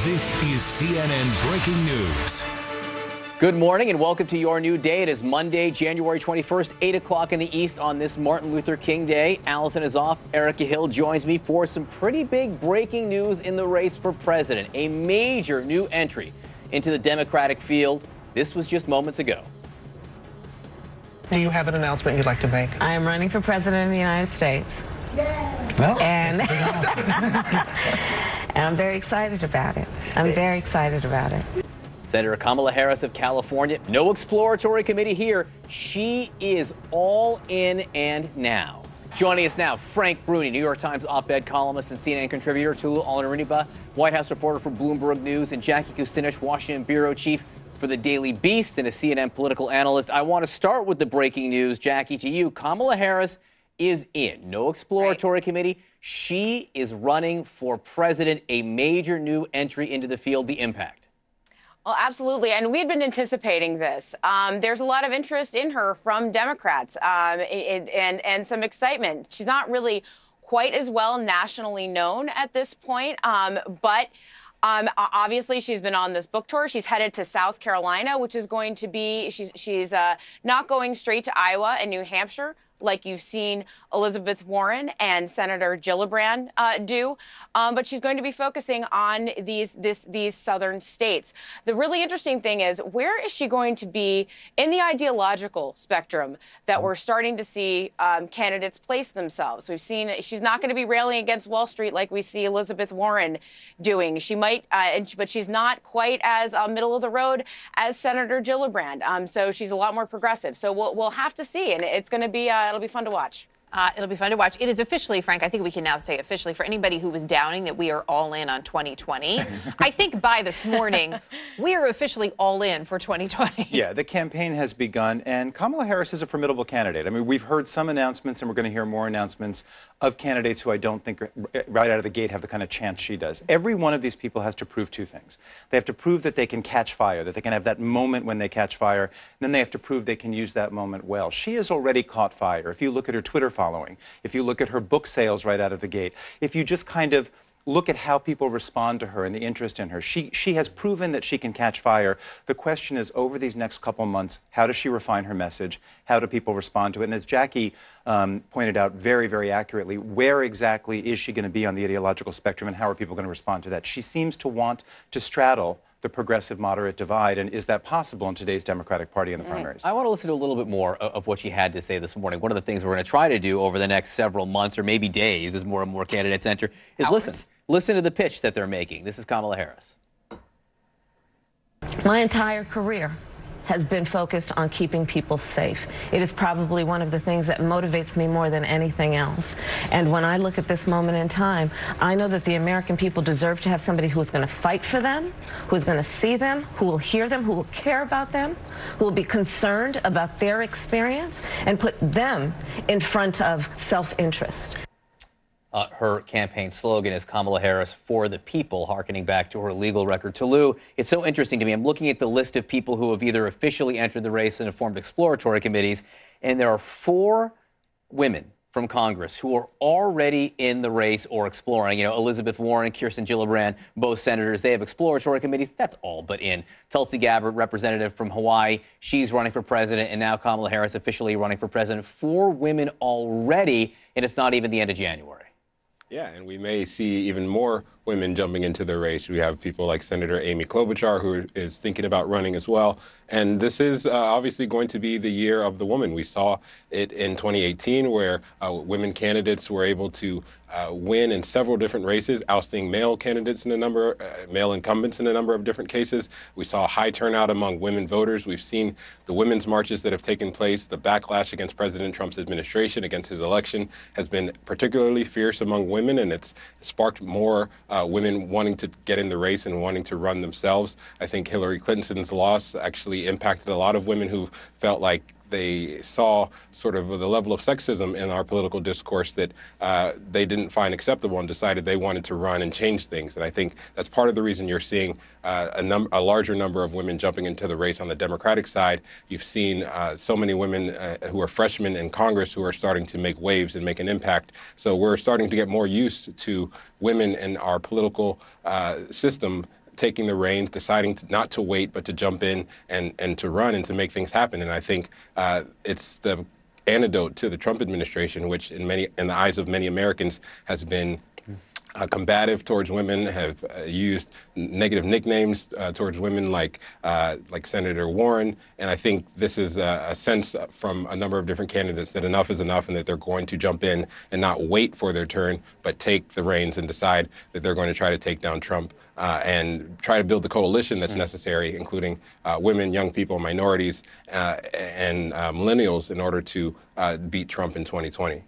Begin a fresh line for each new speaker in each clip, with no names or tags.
This is CNN Breaking News.
Good morning and welcome to your new day. It is Monday, January 21st, 8 o'clock in the East on this Martin Luther King Day. Allison is off. Erica Hill joins me for some pretty big breaking news in the race for president. A major new entry into the Democratic field. This was just moments ago.
Do you have an announcement you'd like to make?
I am running for president of the United States.
Well,
and, and I'm very excited about it. I'm very excited about it.
Senator Kamala Harris of California, no exploratory committee here. She is all in and now. Joining us now, Frank Bruni, New York Times op-ed columnist and CNN contributor, Tulu Olorunnipa, White House reporter for Bloomberg News, and Jackie Kucinich, Washington bureau chief for the Daily Beast and a CNN political analyst. I want to start with the breaking news, Jackie, to you. Kamala Harris is in. No exploratory committee. She is running for president, a major new entry into the field, the impact.
Well, absolutely. And we'd been anticipating this. There's a lot of interest in her from Democrats and some excitement. She's not really quite as well nationally known at this point, but obviously, she's been on this book tour. She's headed to South Carolina, which is going to be, she's not going straight to Iowa and New Hampshire like you've seen Elizabeth Warren and Senator Gillibrand do, but she's going to be focusing on these southern states. The really interesting thing is, where is she going to be in the ideological spectrum that we're starting to see candidates place themselves? We've seen she's not going to be railing against Wall Street like we see Elizabeth Warren doing. She might, but she's not quite as middle of the road as Senator Gillibrand. So she's a lot more progressive. So we'll have to see, and it's going to be it'll be fun to watch.
It'll be fun to watch. It is officially, Frank, I think we can now say officially, for anybody who was doubting that we are all in on 2020, I think by this morning, we are officially all in for 2020.
Yeah, the campaign has begun, and Kamala Harris is a formidable candidate. I mean, we've heard some announcements, and we're going to hear more announcements of candidates who I don't think right out of the gate have the kind of chance she does. Every one of these people has to prove two things. They have to prove that they can catch fire, that they can have that moment when they catch fire, and then they have to prove they can use that moment well. She has already caught fire. If you look at her Twitter following, if you look at her book sales right out of the gate, if you just kind of look at how people respond to her and the interest in her, she has proven that she can catch fire. The question is, over these next couple months, how does she refine her message? How do people respond to it? And as Jackie pointed out very, very accurately, where exactly is she going to be on the ideological spectrum, and how are people going to respond to that? She seems to want to straddle the progressive moderate divide, and is that possible in today's Democratic Party in the primaries?
I want to listen to a little bit more of what she had to say this morning. One of the things we're going to try to do over the next several months or maybe days as more and more candidates enter is listen to the pitch that they're making. This is Kamala Harris.
My entire career has been focused on keeping people safe. It is probably one of the things that motivates me more than anything else. And when I look at this moment in time, I know that the American people deserve to have somebody who is going to fight for them, who is going to see them, who will hear them, who will care about them, who will be concerned about their experience, and put them in front of self-interest.
Her campaign slogan is Kamala Harris for the people, hearkening back to her legal record. Tulu, it's so interesting to me. I'm looking at the list of people who have either officially entered the race and have formed exploratory committees, and there are 4 women from Congress who are already in the race or exploring. You know, Elizabeth Warren, Kirsten Gillibrand, both senators, they have exploratory committees. That's all but in. Tulsi Gabbard, representative from Hawaii, she's running for president, and now Kamala Harris officially running for president. 4 women already, and it's not even the end of January.
Yeah, and we may see even more women jumping into the race. We have people like Senator Amy Klobuchar, who is thinking about running as well. And this is obviously going to be the year of the woman. We saw it in 2018, where women candidates were able to win in several different races, ousting male candidates in a number, male incumbents in a number of different cases. We saw a high turnout among women voters. We've seen the women's marches that have taken place. The backlash against President Trump's administration, against his election, has been particularly fierce among women, and it's sparked more women wanting to get in the race and wanting to run themselves. I think Hillary Clinton's loss actually impacted a lot of women who felt like they saw sort of the level of sexism in our political discourse that they didn't find acceptable and decided they wanted to run and change things. And I think that's part of the reason you're seeing a larger number of women jumping into the race on the Democratic side. You've seen so many women who are freshmen in Congress who are starting to make waves and make an impact. So we're starting to get more used to women in our political system taking the reins, deciding not to wait, but to jump in and to run and to make things happen. And I think it's the antidote to the Trump administration, which in the eyes of many Americans has been combative towards women, have used negative nicknames towards women like Senator Warren. And I think this is a sense from a number of different candidates that enough is enough and that they're going to jump in and not wait for their turn, but take the reins and decide that they're going to try to take down Trump and try to build the coalition that's necessary, including women, young people, minorities, and millennials in order to beat Trump in 2020.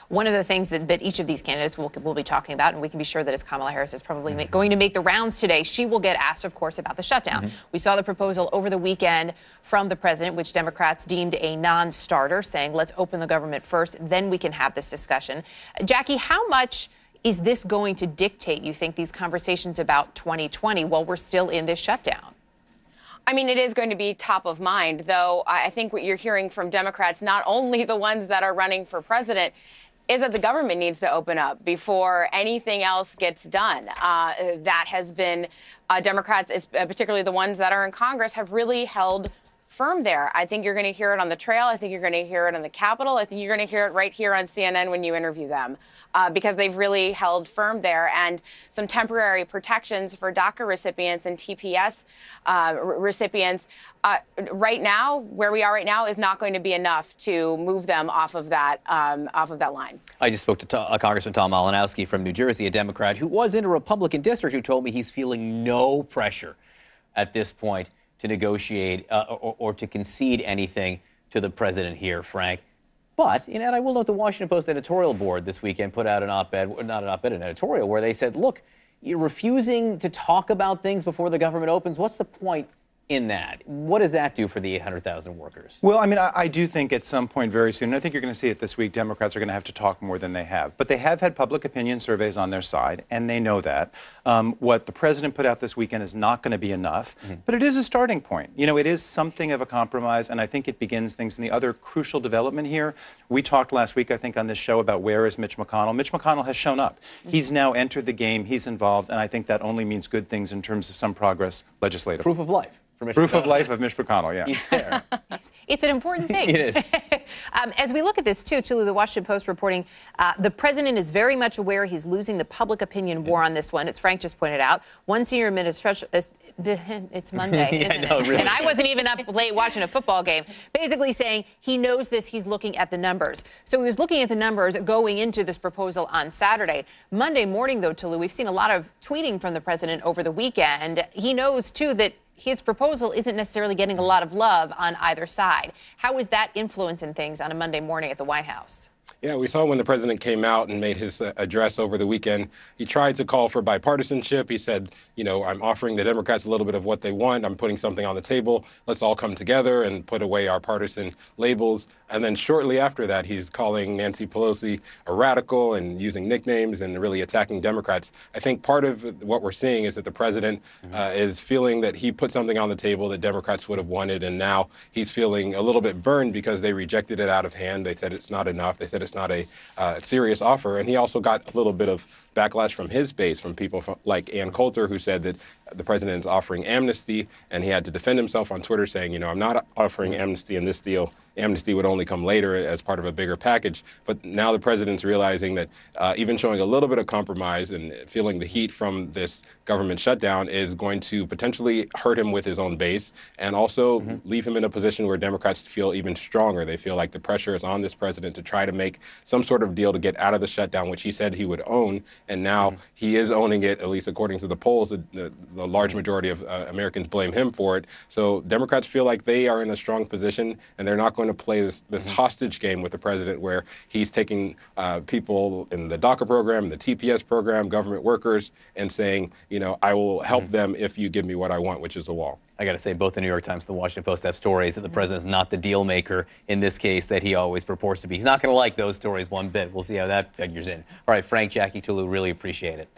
One of the things that each of these candidates will be talking about, and we can be sure that as Kamala Harris is probably going to make the rounds today, she will get asked, of course, about the shutdown. We saw the proposal over the weekend from the president, which Democrats deemed a non-starter, saying, let's open the government first, then we can have this discussion. Jackie, how much is this going to dictate, you think, these conversations about 2020 while we're still in this shutdown?
I mean, it is going to be top of mind, though I think what you're hearing from Democrats, not only the ones that are running for president, is that the government needs to open up before anything else gets done. That has been Democrats, particularly the ones that are in Congress, have really held firm there. I think you're going to hear it on the trail. I think you're going to hear it on the Capitol. I think you're going to hear it right here on CNN when you interview them, because they've really held firm there. And some temporary protections for DACA recipients and TPS recipients right now, where we are right now, is not going to be enough to move them off of that line.
I just spoke to Congressman Tom Malinowski from New Jersey, a Democrat who was in a Republican district, who told me he's feeling no pressure at this point to negotiate or to concede anything to the president here, Frank. But, and I will note the Washington Post editorial board this weekend put out an op-ed, not an op-ed, an editorial, where they said, look, you're refusing to talk about things before the government opens. What's the point in that? What does that do for the 800,000 workers?
Well, I mean, I do think at some point very soon, and I think you're going to see it this week, Democrats are going to have to talk more than they have. But they have had public opinion surveys on their side, and they know that. What the president put out this weekend is not going to be enough, but it is a starting point. You know, it is something of a compromise, and I think it begins things. And the other crucial development here, we talked last week, I think, on this show about where is Mitch McConnell. Mitch McConnell has shown up. He's now entered the game. He's involved, and I think that only means good things in terms of some progress legislatively.
Proof of life.
Proof of life of Mitch McConnell, yeah.
He's there.
It's an important thing.
It is.
As we look at this, too, Tulu, the Washington Post reporting, the president is very much aware he's losing the public opinion war on this one, as Frank just pointed out. One senior administration, it's Monday, isn't it?
Really.
And I wasn't even up late watching a football game, basically saying he knows this, he's looking at the numbers. So he was looking at the numbers going into this proposal on Saturday. Monday morning, though, Tulu, we've seen a lot of tweeting from the president over the weekend. He knows, too, that his proposal isn't necessarily getting a lot of love on either side. How is that influencing things on a Monday morning at the White House?
Yeah, we saw when the president came out and made his address over the weekend, he tried to call for bipartisanship. He said, you know, I'm offering the Democrats a little bit of what they want. I'm putting something on the table. Let's all come together and put away our partisan labels. And then shortly after that, he's calling Nancy Pelosi a radical and using nicknames and really attacking Democrats. I think part of what we're seeing is that the president is feeling that he put something on the table that Democrats would have wanted, and now he's feeling a little bit burned because they rejected it out of hand. They said it's not enough. They said it's not a serious offer. And he also got a little bit of backlash from his base, from people like Ann Coulter, who said that the president is offering amnesty, and he had to defend himself on Twitter saying, you know, I'm not offering amnesty in this deal. Amnesty would only come later as part of a bigger package. But now the president's realizing that even showing a little bit of compromise and feeling the heat from this government shutdown is going to potentially hurt him with his own base, and also leave him in a position where Democrats feel even stronger. They feel like the pressure is on this president to try to make some sort of deal to get out of the shutdown, which he said he would own. And now he is owning it, at least according to the polls. The large majority of Americans blame him for it. So Democrats feel like they are in a strong position, and they're not going to play this hostage game with the president where he's taking people in the DACA program, the TPS program, government workers, and saying, you know, I will help them if you give me what I want, which is a wall. I got to say, both the New York Times and the Washington Post have stories that the president is not the deal maker in this case that he always purports to be. He's not going to like those stories one bit. We'll see how that figures in. All right, Frank, Jackie, Tulu, really appreciate it.